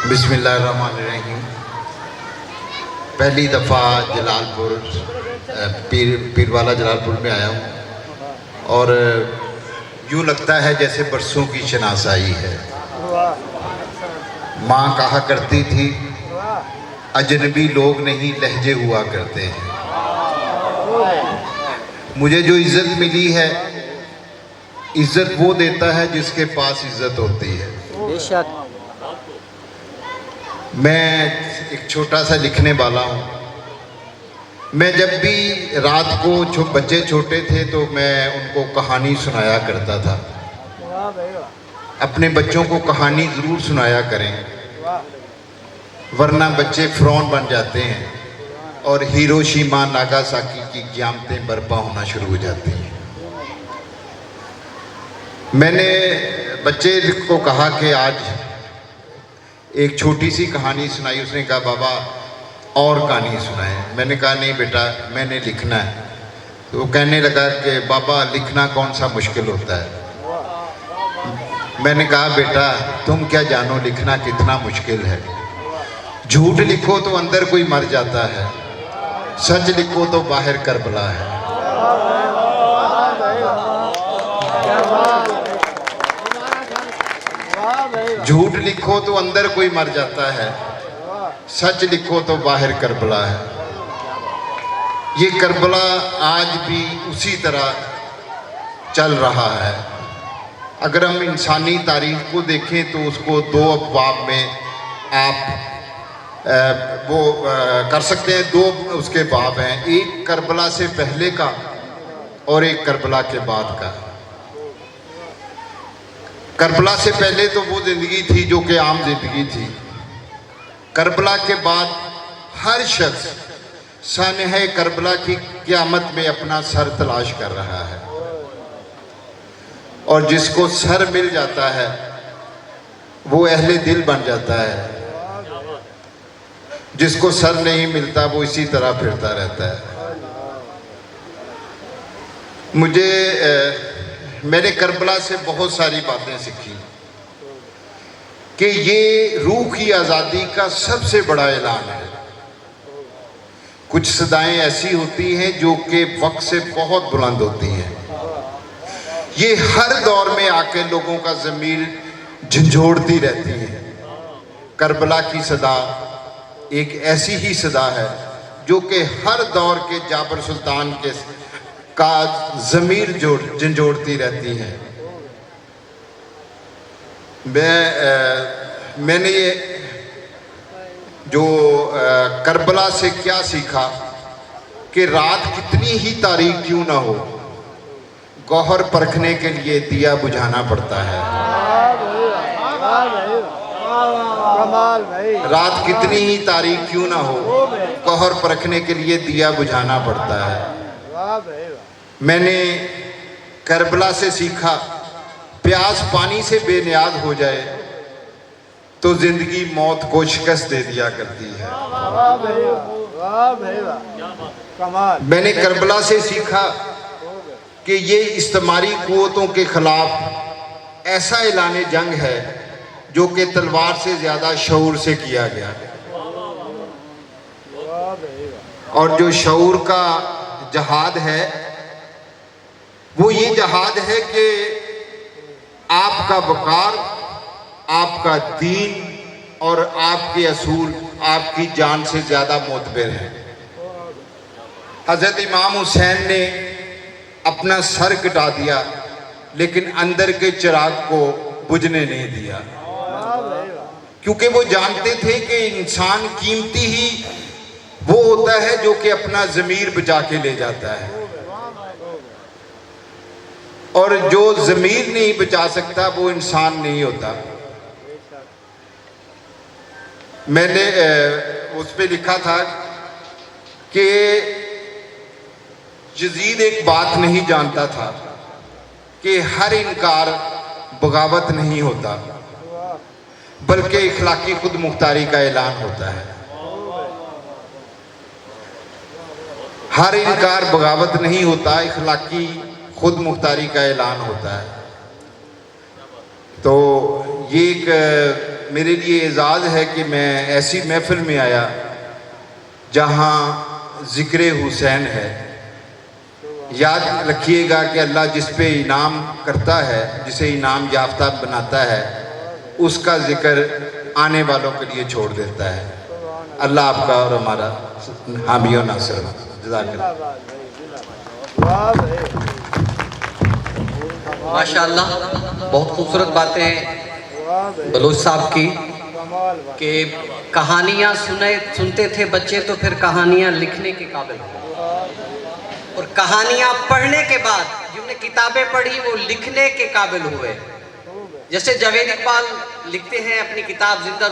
बिस्मिल्लाहिर्रहमानिर्रहीम। पहली दफ़ा जलालपुर पीरवाला जलालपुर में आया हूँ और यूँ लगता है जैसे बरसों की शनासाई है। माँ कहा करती थी अजनबी लोग नहीं लहजे हुआ करते हैं। मुझे जो इज़्ज़त मिली है, इज़्ज़त वो देता है जिसके पास इज़्ज़त होती है। बेशक। मैं एक छोटा सा लिखने वाला हूँ। मैं जब भी रात को बच्चे छोटे थे तो मैं उनको कहानी सुनाया करता था। अपने बच्चों को कहानी ज़रूर सुनाया करें, वरना बच्चे फ़िरौन बन जाते हैं और हिरोशिमा नागासाकी की क़यामतें बर्पा होना शुरू हो जाती हैं। मैंने बच्चे को कहा कि आज एक छोटी सी कहानी सुनाई। उसने कहा बाबा और कहानी सुनाए। मैंने कहा नहीं बेटा, मैंने लिखना है। तो वो कहने लगा कि बाबा लिखना कौन सा मुश्किल होता है। मैंने कहा बेटा तुम क्या जानो लिखना कितना मुश्किल है। झूठ लिखो तो अंदर कोई मर जाता है, सच लिखो तो बाहर करबला है। झूठ लिखो तो अंदर कोई मर जाता है, सच लिखो तो बाहर करबला है। ये करबला आज भी उसी तरह चल रहा है। अगर हम इंसानी तारीख को देखें तो उसको दो अबवाब में आप कर सकते हैं। दो उसके बाब हैं, एक करबला से पहले का और एक करबला के बाद का। करबला से पहले तो वो ज़िंदगी थी जो कि आम ज़िंदगी थी। करबला के बाद हर शख्स सानहे करबला की क़यामत में अपना सर तलाश कर रहा है, और जिसको सर मिल जाता है वो अहले दिल बन जाता है। जिसको सर नहीं मिलता वो इसी तरह फिरता रहता है। मैंने करबला से बहुत सारी बातें सीखी कि ये रूह की आज़ादी का सबसे बड़ा ऐलान है। कुछ सदाएं ऐसी होती हैं जो कि वक्त से बहुत बुलंद होती हैं। ये हर दौर में आके लोगों का ज़मीर झंझोड़ती रहती है। करबला की सदा एक ऐसी ही सदा है जो कि हर दौर के जाबर सुल्तान के का ज़मीर झंझोड़ती रहती है। मैंने ये जो करबला से क्या सीखा कि रात कितनी ही तारीक क्यों ना हो, गौहर परखने के लिए दिया बुझाना पड़ता है। रात कितनी ही तारीक क्यों ना हो, गौहर परखने के लिए दिया बुझाना पड़ता है। मैंने करबला से सीखा प्यास पानी से बेनियाज हो जाए तो जिंदगी मौत को शिकस्त दे दिया करती है। मैंने करबला से सीखा कि ये इस्तेमारी कुव्वतों के खिलाफ ऐसा ऐलान जंग है जो कि तलवार से ज़्यादा शऊर से किया गया, और जो शऊर का जहाद है वो ये जहाद है कि आपका वकार, आपका दीन और आपके असूल आपकी जान से ज़्यादा मोतबर है। हज़रत इमाम हुसैन ने अपना सर कटा दिया लेकिन अंदर के चिराग को बुझने नहीं दिया, क्योंकि वो जानते थे कि इंसान कीमती ही वो होता है जो कि अपना ज़मीर बचा के ले जाता है, और जो ज़मीर नहीं बचा सकता वो इंसान नहीं होता। मैंने उस पे लिखा था कि यजीद एक बात नहीं जानता था कि हर इनकार बगावत नहीं होता बल्कि इखलाकी खुद मुख्तारी का ऐलान होता है। हर इनकार बगावत नहीं होता, इखलाकी खुद मुख्तारी का ऐलान होता है। तो ये एक मेरे लिए एजाज़ है कि मैं ऐसी महफिल में आया जहाँ ज़िक्र हुसैन है। याद रखिएगा कि अल्लाह जिस पे इनाम करता है, जिसे इनाम याफ्ता बनाता है, उसका ज़िक्र आने वालों के लिए छोड़ देता है। अल्लाह आपका और हमारा हामी और नासिर हो। जज़ाकल्लाह। माशाअल्लाह, बहुत खूबसूरत बातें बलोच साहब की कि कहानियाँ सुनते थे बच्चे तो फिर कहानियाँ लिखने के काबिल हुए, और कहानियाँ पढ़ने के बाद जिन्होंने किताबें पढ़ी वो लिखने के काबिल हुए। जैसे जावेद इकबाल लिखते हैं अपनी किताब जिंदा